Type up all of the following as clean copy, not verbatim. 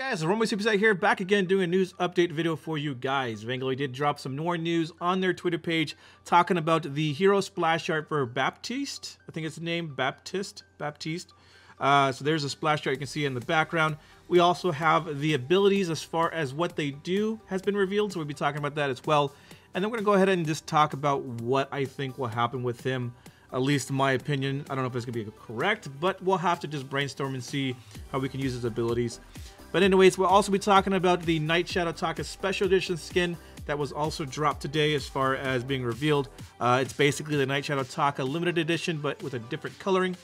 guys, Rumblysuperset here, back again doing a news update video for you guys. Vainglory did drop some more news on their Twitter page talking about the hero splash art for Baptiste. I think it's the name, Baptiste. So there's a splash art you can see in the background. We also have the abilities as far as what they do has been revealed, so we'll be talking about that as well. And then we're going to go ahead and just talk about what I think will happen with him, at least in my opinion. I don't know if it's going to be correct, but we'll have to just brainstorm and see how we can use his abilities. But anyways, we'll also be talking about the Night Shadow Taka Special Edition skin that was also dropped today as far as being revealed. It's basically the Night Shadow Taka Limited Edition, but with a different coloring.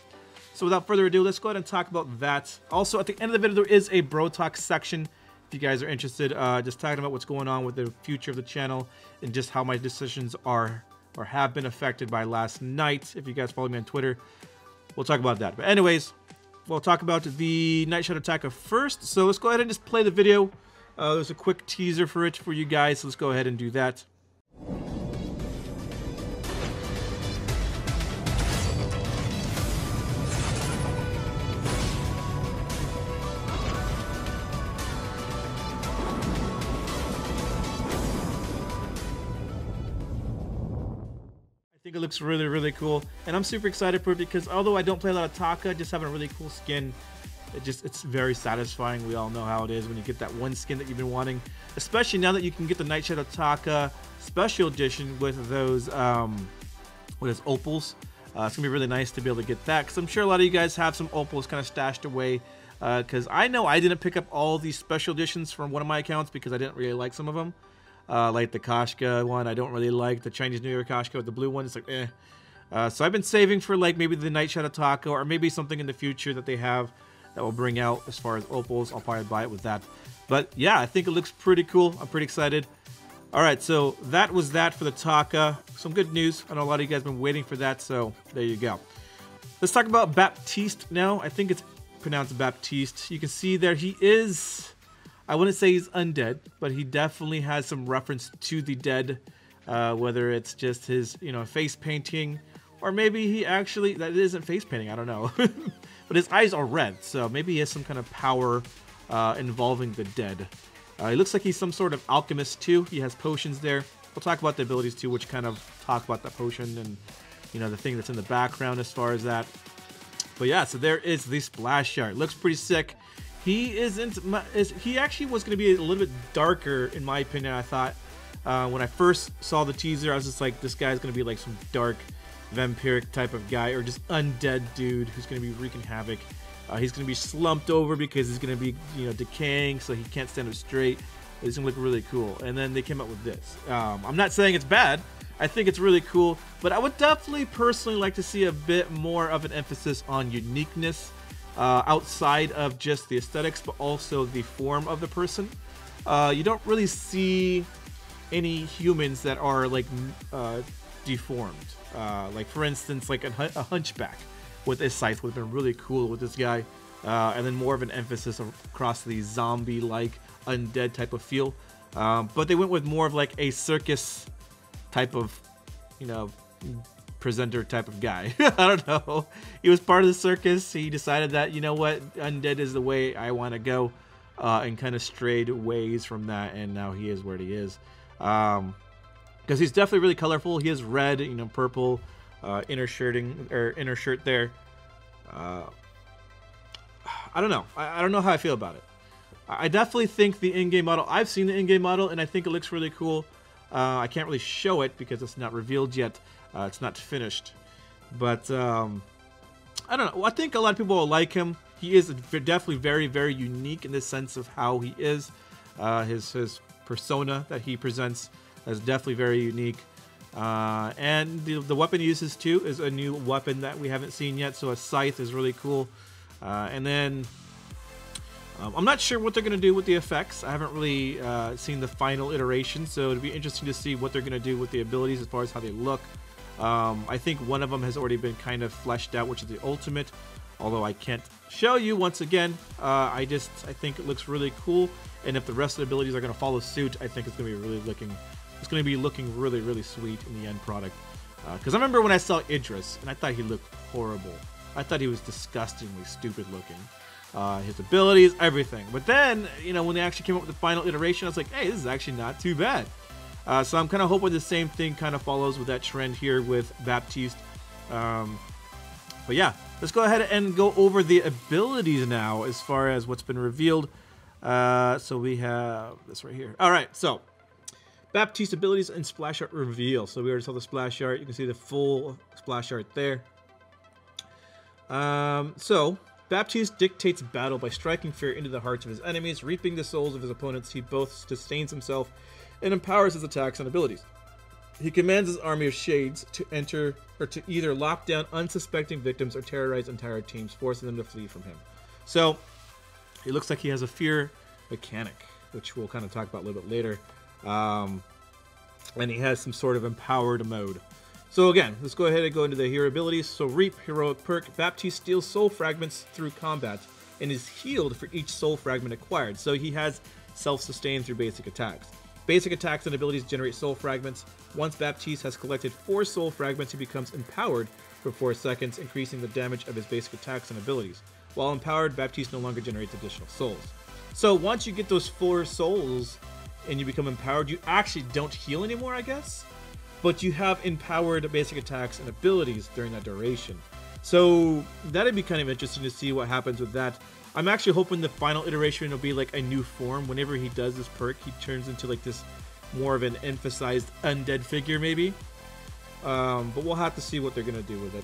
So without further ado, let's go ahead and talk about that. Also, at the end of the video, there is a Bro Talk section. If you guys are interested, just talking about what's going on with the future of the channel and just how my decisions are or have been affected by last night. If you guys follow me on Twitter, we'll talk about that. But anyways, we'll talk about the Night Shadow Taka first. So let's go ahead and just play the video. There's a quick teaser for it for you guys. So let's go ahead and do that. I think it looks really, really cool, and I'm super excited for it because although I don't play a lot of Taka, just having a really cool skin, it's very satisfying. We all know how it is when you get that one skin that you've been wanting, especially now that you can get the Night Shadow Taka Special Edition with those opals. It's gonna be really nice to be able to get that because I'm sure a lot of you guys have some opals kind of stashed away. Because I know I didn't pick up all these special editions from one of my accounts because I didn't really like some of them. Like the Kashka one, I don't really like the Chinese New Year Kashka with the blue one. It's like, eh. So I've been saving for like maybe the Night Shadow Taka or maybe something in the future that they have that will bring out as far as opals. I'll probably buy it with that. But yeah, I think it looks pretty cool. I'm pretty excited. All right, so that was that for the Taka. Some good news. I know a lot of you guys have been waiting for that, so there you go. Let's talk about Baptiste now. I think it's pronounced Baptiste. You can see there he is. I wouldn't say he's undead, but he definitely has some reference to the dead, whether it's just his, face painting, or maybe he actually, that isn't face painting, I don't know. But his eyes are red, so maybe he has some kind of power involving the dead. He looks like he's some sort of alchemist too. He has potions there. We'll talk about the abilities too, which kind of talk about that potion and, the thing that's in the background as far as that. But yeah, so there is the splash art. Looks pretty sick. He actually was going to be a little bit darker, in my opinion. I thought when I first saw the teaser, I was just like, this guy's going to be like some dark vampiric type of guy, or just undead dude who's going to be wreaking havoc. He's going to be slumped over because he's going to be, decaying, so he can't stand up straight. He's going to look really cool. And then they came up with this. I'm not saying it's bad. I think it's really cool, but I would definitely personally like to see a bit more of an emphasis on uniqueness. Outside of just the aesthetics, but also the form of the person. You don't really see any humans that are like deformed. Like for instance, like a hunchback with a scythe would have been really cool with this guy. And then more of an emphasis across the zombie-like undead type of feel. But they went with more of like a circus type of, presenter type of guy. I don't know. He was part of the circus. He decided that, undead is the way I want to go, and kind of strayed ways from that, and now he is where he is. Because he's definitely really colorful. He has red, purple, inner shirt there. I don't know. I don't know how I feel about it. I definitely think the in-game model, I've seen the in-game model, and I think it looks really cool. I can't really show it because it's not revealed yet. It's not finished, but I don't know. I think a lot of people will like him. He is definitely very, very unique in the sense of how he is. His persona that he presents is definitely very unique. And the weapon he uses too is a new weapon that we haven't seen yet. So a scythe is really cool. And then I'm not sure what they're going to do with the effects. I haven't really seen the final iteration, so it'll be interesting to see what they're going to do with the abilities as far as how they look. I think one of them has already been kind of fleshed out, which is the ultimate, although I can't show you once again. I think it looks really cool, and if the rest of the abilities are going to follow suit, I think it's going to be looking really, really sweet in the end product. Because I remember when I saw Idris, and I thought he looked horrible. I thought he was disgustingly stupid looking. his abilities, everything. But then, you know, when they actually came up with the final iteration, I was like, hey, this is actually not too bad. So I'm kind of hoping the same thing kind of follows with that trend here with Baptiste. But yeah, let's go ahead and go over the abilities now as far as what's been revealed. So we have this right here. All right, so Baptiste abilities and splash art reveal. So we already saw the splash art. You can see the full splash art there. So Baptiste dictates battle by striking fear into the hearts of his enemies, reaping the souls of his opponents. He both sustains himself and empowers his attacks and abilities. He commands his army of shades to enter or to either lock down unsuspecting victims or terrorize entire teams, forcing them to flee from him. So it looks like he has a fear mechanic, which we'll kind of talk about a little bit later. And he has some sort of empowered mode. So again, let's go ahead and go into the hero abilities. So Reap, heroic perk. Baptiste steals soul fragments through combat and is healed for each soul fragment acquired. So he has self-sustain through basic attacks. Basic attacks and abilities generate soul fragments. Once Baptiste has collected 4 soul fragments, he becomes empowered for 4 seconds, increasing the damage of his basic attacks and abilities. While empowered, Baptiste no longer generates additional souls. So once you get those 4 souls and you become empowered, you actually don't heal anymore, I guess? But you have empowered basic attacks and abilities during that duration. So that'd be kind of interesting to see what happens with that. I'm actually hoping the final iteration will be like a new form. Whenever he does this perk, he turns into like this more of an emphasized undead figure maybe. But we'll have to see what they're going to do with it.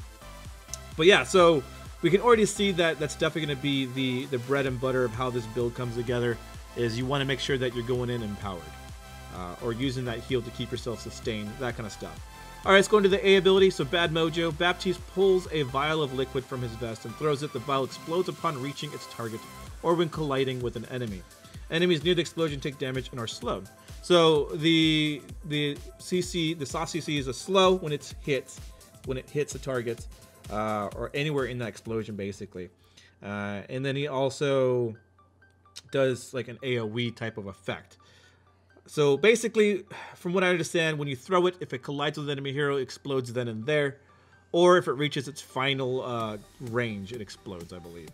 But yeah, so we can already see that that's definitely going to be the bread and butter of how this build comes together, is you want to make sure that you're going in empowered. Or using that heal to keep yourself sustained, that kind of stuff. Alright, let's go into the A ability. So Bad Mojo. Baptiste pulls a vial of liquid from his vest and throws it. The vial explodes upon reaching its target or when colliding with an enemy. Enemies near the explosion take damage and are slowed. So the CC, the soft CC is a slow when it hits a target or anywhere in that explosion basically. And then he also does like an AoE type of effect. So basically, from what I understand, when you throw it, if it collides with an enemy hero, it explodes then and there. Or if it reaches its final range, it explodes, I believe.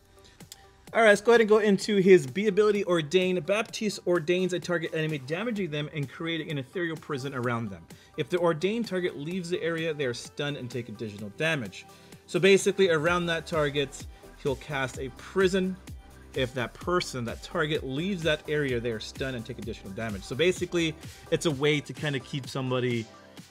Alright, let's go ahead and go into his B ability, Ordain. Baptiste ordains a target enemy, damaging them and creating an ethereal prison around them. If the ordained target leaves the area, they are stunned and take additional damage. So basically, around that target, he'll cast a prison. If that person, that target, leaves that area, they are stunned and take additional damage. So basically, it's a way to kind of keep somebody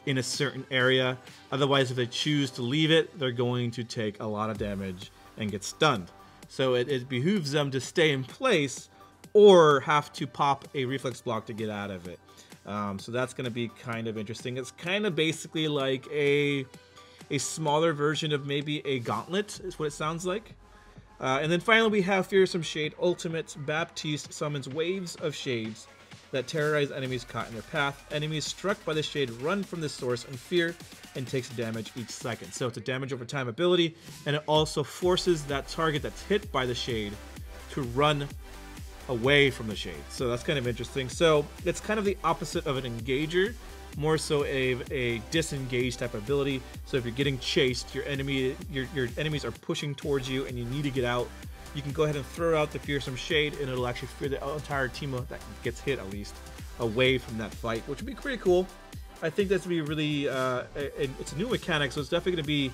in a certain area. Otherwise, if they choose to leave it, they're going to take a lot of damage and get stunned. So it behooves them to stay in place or have to pop a reflex block to get out of it. So that's going to be kind of interesting. It's kind of basically like a smaller version of maybe a gauntlet, is what it sounds like. And then finally we have Fearsome Shade Ultimate. Baptiste summons waves of shades that terrorize enemies caught in their path. Enemies struck by the shade run from the source in fear and takes damage each second. So it's a damage over time ability, and it also forces that target that's hit by the shade to run away from the shade. So that's kind of interesting. So it's kind of the opposite of an engager, more so a disengage type ability. So if you're getting chased, your enemies are pushing towards you and you need to get out, you can go ahead and throw out the Fearsome Shade and it'll actually fear the entire team that gets hit at least away from that fight, which would be pretty cool. I think that's going to be really, it's a new mechanic, so it's definitely going to be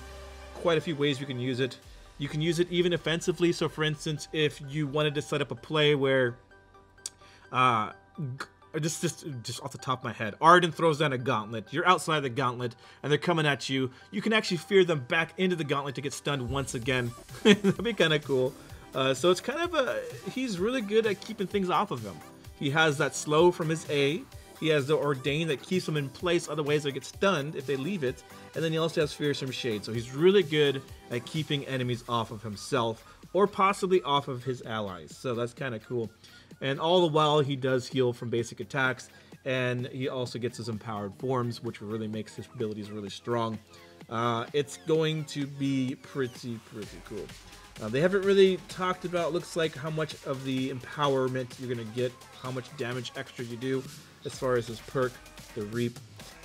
quite a few ways you can use it. You can use it even offensively. So for instance, if you wanted to set up a play where, just off the top of my head, Arden throws down a gauntlet, you're outside the gauntlet, and they're coming at you, you can actually fear them back into the gauntlet to get stunned once again. That'd be kind of cool. So it's kind of he's really good at keeping things off of him. He has that slow from his A. He has the Ordain that keeps them in place, otherwise they get stunned if they leave it. And then he also has Fearsome Shade. So he's really good at keeping enemies off of himself, or possibly off of his allies. So that's kind of cool. And all the while he does heal from basic attacks, and he also gets his empowered forms, which really makes his abilities really strong. It's going to be pretty cool. They haven't really talked about, looks like, how much of the empowerment you're going to get, how much damage extra you do as far as his perk, the Reap.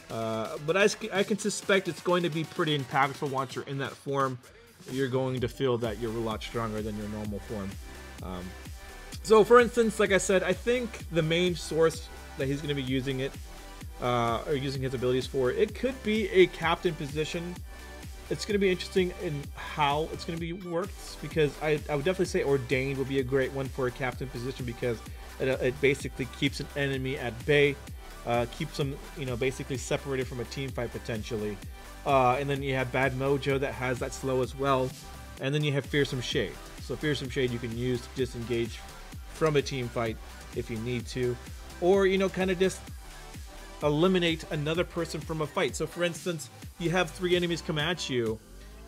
But I can suspect it's going to be pretty impactful once you're in that form. You're going to feel that you're a lot stronger than your normal form. So for instance, like I said, I think the main source that he's going to be using it, or using his abilities for, it could be a captain position. It's going to be interesting in how it's going to be worked, because I would definitely say Ordained would be a great one for a captain position, because it basically keeps an enemy at bay, keeps them, you know, basically separated from a team fight potentially. And then you have Bad Mojo that has that slow as well. And then you have Fearsome Shade. So Fearsome Shade you can use to disengage from a team fight if you need to, or, you know, kind of just eliminate another person from a fight. So for instance, you have 3 enemies come at you,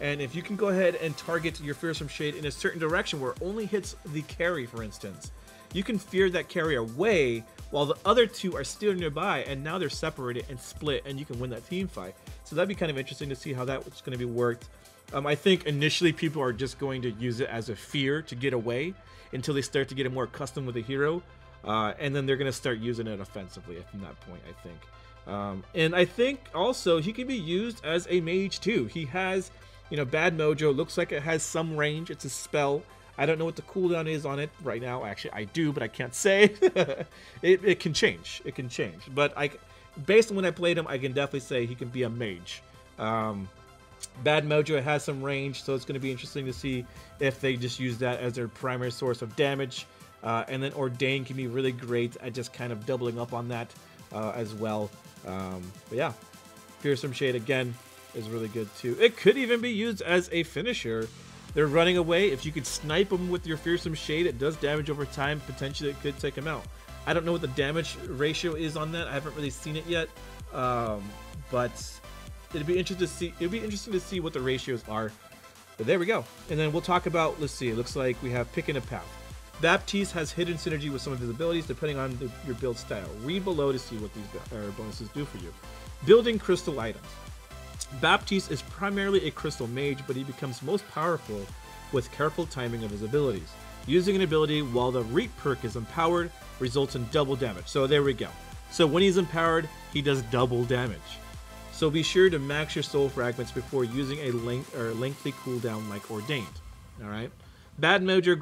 and if you can go ahead and target your Fearsome Shade in a certain direction where it only hits the carry, for instance, you can fear that carry away while the other 2 are still nearby, and now they're separated and split, and you can win that team fight. So that'd be kind of interesting to see how that's going to be worked. I think initially people are just going to use it as a fear to get away until they start to get more accustomed with the hero, and then they're going to start using it offensively from that point, I think. And I think also he can be used as a mage too. He has, you know, Bad Mojo. Looks like it has some range. It's a spell. I don't know what the cooldown is on it right now. Actually, I do, but I can't say. It can change. It can change. But based on when I played him, I can definitely say he can be a mage. Bad Mojo has some range, so it's going to be interesting to see if they just use that as their primary source of damage. And then Ordained can be really great at just kind of doubling up on that as well. But yeah, Fearsome Shade again is really good too. It could even be used as a finisher. They're running away. If you could snipe them with your Fearsome Shade, it does damage over time. Potentially, it could take them out. I don't know what the damage ratio is on that. I haven't really seen it yet, but it'd be interesting to see. It'd be interesting to see what the ratios are. But there we go. And then we'll talk about. Let's see. It looks like we have Picking a Path. Baptiste has hidden synergy with some of his abilities depending on your build style. Read below to see what these bonuses do for you. Building crystal items. Baptiste is primarily a crystal mage, but he becomes most powerful with careful timing of his abilities. Using an ability while the Reap perk is empowered results in double damage. So there we go. So when he's empowered, he does double damage. So be sure to max your soul fragments before using a lengthy cooldown like Ordained. All right. Bad Mojo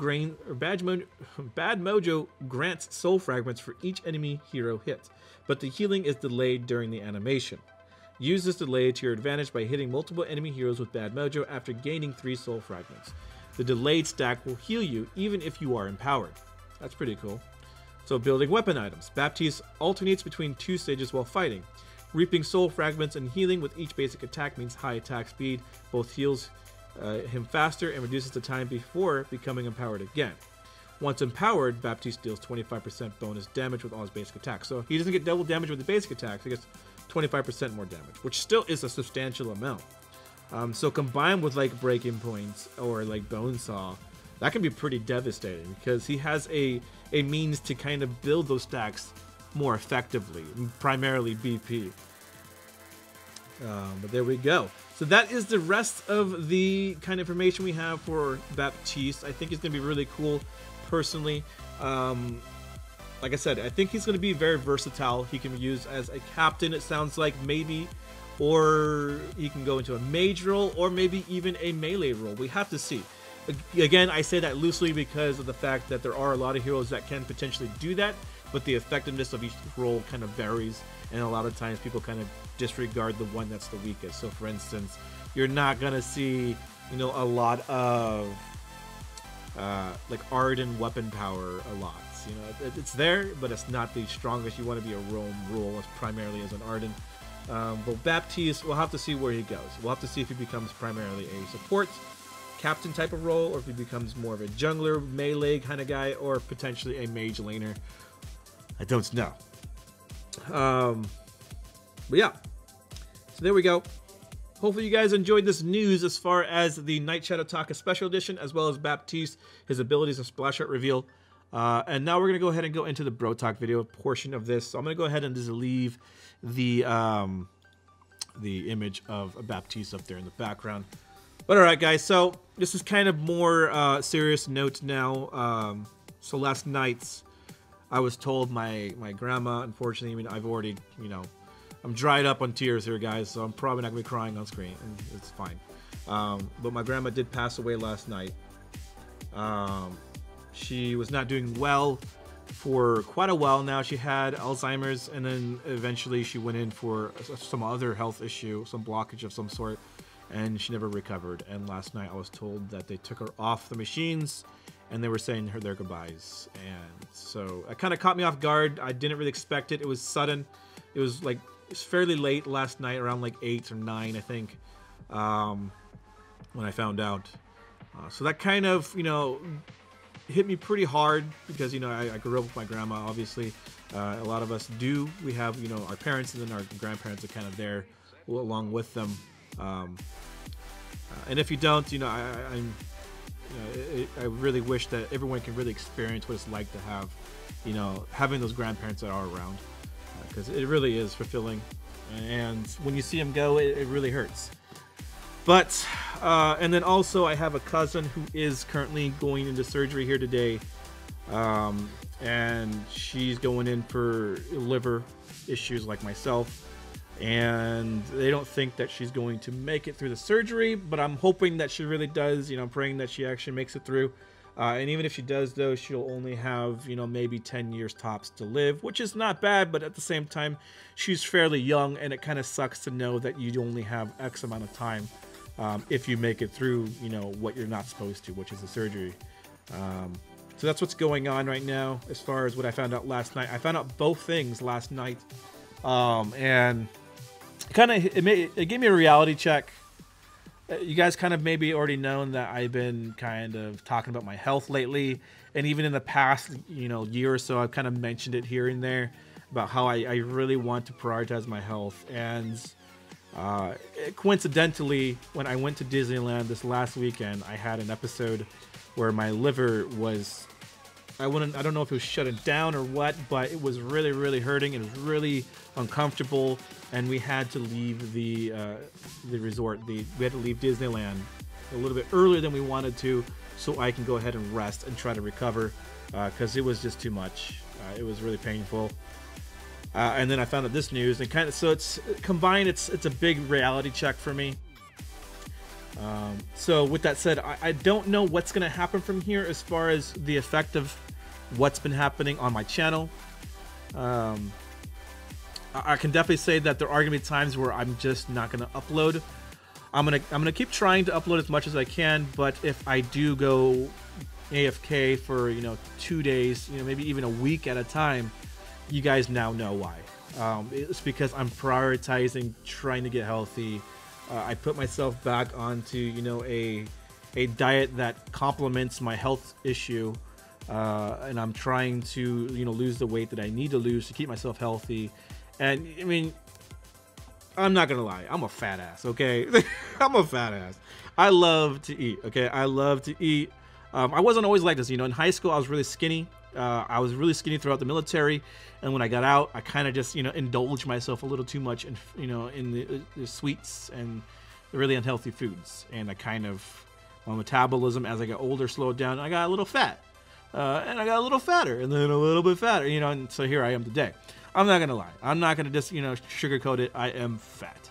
grants soul fragments for each enemy hero hit, but the healing is delayed during the animation. Use this delay to your advantage by hitting multiple enemy heroes with Bad Mojo after gaining 3 soul fragments. The delayed stack will heal you even if you are empowered. That's pretty cool. So building weapon items. Baptiste alternates between 2 stages while fighting. Reaping soul fragments and healing with each basic attack means high attack speed. Both heals him faster and reduces the time before becoming empowered again. Once empowered, Baptiste deals 25% bonus damage with all his basic attacks. So he doesn't get double damage with the basic attacks, he gets 25% more damage, which still is a substantial amount. So combined with like Breaking Points or like Bone Saw, that can be pretty devastating because he has a means to kind of build those stacks more effectively, primarily BP. But there we go. So that is the rest of the kind of information we have for Baptiste. I think he's going to be really cool, personally. Like I said, I think he's going to be very versatile. He can be used as a captain, it sounds like, maybe. Or he can go into a mage role, or maybe even a melee role. We have to see. Again, I say that loosely because of the fact that there are a lot of heroes that can potentially do that, but the effectiveness of each role kind of varies, and a lot of times people kind of disregard the one that's the weakest. So for instance, you're not gonna see, you know, a lot of like Arden weapon power a lot. You know, it's there, but it's not the strongest. You want to be a roam role primarily as an Arden. But Baptiste, we'll have to see where he goes. We'll have to see if he becomes primarily a support captain type of role, or if he becomes more of a jungler, melee kind of guy, or potentially a mage laner. I don't know. But yeah, so there we go. Hopefully you guys enjoyed this news as far as the Night Shadow Taka Special Edition, as well as Baptiste, his abilities and splash art reveal. And now we're going to go ahead and go into the Bro Talk video portion of this. So I'm going to go ahead and just leave the image of Baptiste up there in the background. But alright guys, so this is kind of more serious note now. So last night I was told my grandma, unfortunately, I mean, I've already, you know, I'm dried up on tears here guys, so I'm probably not going to be crying on screen, and it's fine. But my grandma did pass away last night. She was not doing well for quite a while now. She had Alzheimer's, and then eventually she went in for some other health issue, some blockage of some sort, and she never recovered. And last night I was told that they took her off the machines and they were saying their goodbyes. And so it kind of caught me off guard. I didn't really expect it. It was sudden. It was like, it's fairly late last night, around like 8 or 9, I think, when I found out. So that kind of, you know, hit me pretty hard because, you know, I grew up with my grandma, obviously. A lot of us do. We have, you know, our parents, and then our grandparents are kind of there along with them. And if you don't, you know, I really wish that everyone can really experience what it's like to have, you know, having those grandparents that are around, because it really is fulfilling. And when you see them go, it really hurts. But, and then also I have a cousin who is currently going into surgery here today. And she's going in for liver issues like myself. And they don't think that she's going to make it through the surgery, but I'm hoping that she really does. You know, I'm praying that she actually makes it through. And even if she does, though, she'll only have, you know, maybe 10 years tops to live, which is not bad, but at the same time, she's fairly young, and it kind of sucks to know that you only have X amount of time if you make it through, you know, what you're not supposed to, which is the surgery. So that's what's going on right now as far as what I found out last night. I found out both things last night, and kind of it gave me a reality check. You guys kind of maybe already known that I've been kind of talking about my health lately, and even in the past, you know, year or so, I've kind of mentioned it here and there about how I really want to prioritize my health. And coincidentally, when I went to Disneyland this last weekend, I had an episode where my liver was, I don't know if it was shutting down or what, but it was really, really hurting. It was really uncomfortable, and we had to leave the resort. We had to leave Disneyland a little bit earlier than we wanted to, so I can go ahead and rest and try to recover, because it was just too much. It was really painful. And then I found out this news, and kind of, so it's combined. It's a big reality check for me. So with that said, I don't know what's going to happen from here as far as the effect of what's been happening on my channel. I can definitely say that there are going to be times where I'm just not going to upload. I'm gonna keep trying to upload as much as I can, but if I do go AFK for, you know, 2 days, you know, maybe even a week at a time, you guys now know why. It's because I'm prioritizing trying to get healthy. I put myself back onto, you know, a diet that complements my health issue, and I'm trying to, you know, lose the weight that I need to lose to keep myself healthy. And I mean, I'm not gonna lie, I'm a fat ass, okay? I'm a fat ass. I love to eat, okay? I love to eat. I wasn't always like this, you know. In high school, I was really skinny. I was really skinny throughout the military, and when I got out, I kind of just, you know, indulged myself a little too much in, you know, in the sweets and the really unhealthy foods. And I kind of, my metabolism as I got older slowed down. I got a little fat, and I got a little fatter, and then a little bit fatter, you know. And so here I am today. I'm not gonna lie. I'm not gonna just, you know, sugarcoat it. I am fat,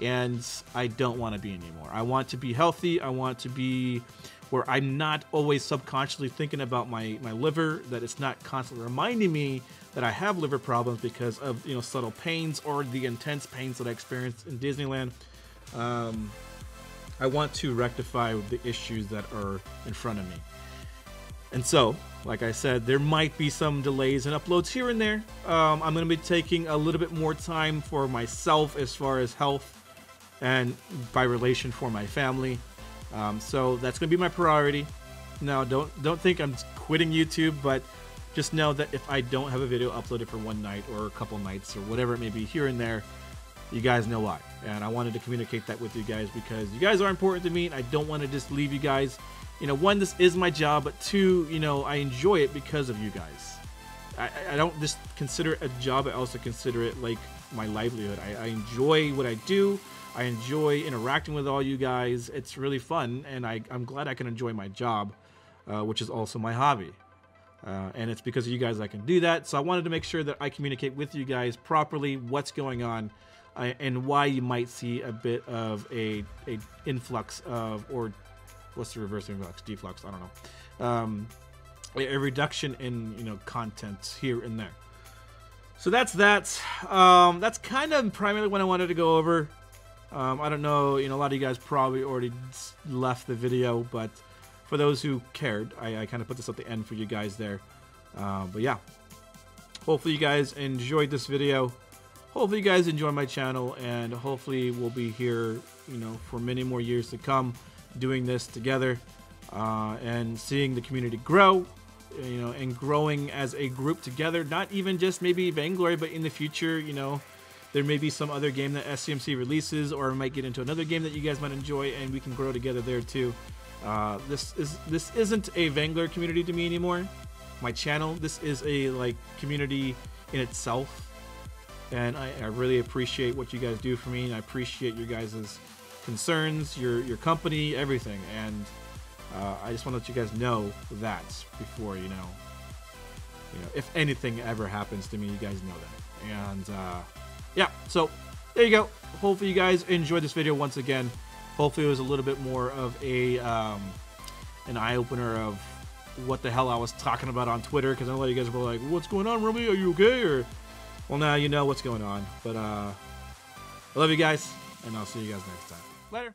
and I don't want to be anymore. I want to be healthy. I want to be where I'm not always subconsciously thinking about my liver, that it's not constantly reminding me that I have liver problems because of, you know, subtle pains or the intense pains that I experienced in Disneyland. I want to rectify the issues that are in front of me. And so, like I said, there might be some delays in uploads here and there. I'm going to be taking a little bit more time for myself as far as health, and by relation for my family. So that's going to be my priority. Now, don't think I'm quitting YouTube, but just know that if I don't have a video uploaded for one night or a couple nights or whatever it may be here and there, you guys know why. And I wanted to communicate that with you guys because you guys are important to me, and I don't want to just leave you guys. You know, one, this is my job, but two, you know, I enjoy it because of you guys. I don't just consider it a job, I also consider it like my livelihood. I enjoy what I do. I enjoy interacting with all you guys. It's really fun, and I'm glad I can enjoy my job, which is also my hobby. And it's because of you guys I can do that. So I wanted to make sure that I communicate with you guys properly what's going on, and why you might see a bit of a influx of, or what's the reverse influx? Deflux, I don't know. a reduction in, you know, content here and there. So that's that. That's kind of primarily what I wanted to go over. I don't know, you know, a lot of you guys probably already left the video, but for those who cared, I kind of put this at the end for you guys there. But yeah, hopefully you guys enjoyed this video. Hopefully you guys enjoy my channel, and hopefully we'll be here, you know, for many more years to come, doing this together, and seeing the community grow, you know, and growing as a group together. Not even just maybe Vainglory, but in the future, you know, there may be some other game that SCMC releases, or might get into another game that you guys might enjoy, and we can grow together there too. This isn't a Vainglory community to me anymore. My channel, this is a like community in itself. And I really appreciate what you guys do for me, and I appreciate your guys' concerns, your company, everything. And I just want to let you guys know that before, you know, if anything ever happens to me, you guys know that. And yeah, so there you go. Hopefully you guys enjoyed this video once again. Hopefully it was a little bit more of a an eye-opener of what the hell I was talking about on Twitter, because I know a lot of you guys were like, what's going on, Rumbly? Are you okay? Or, well, now you know what's going on. But I love you guys, and I'll see you guys next time. Later.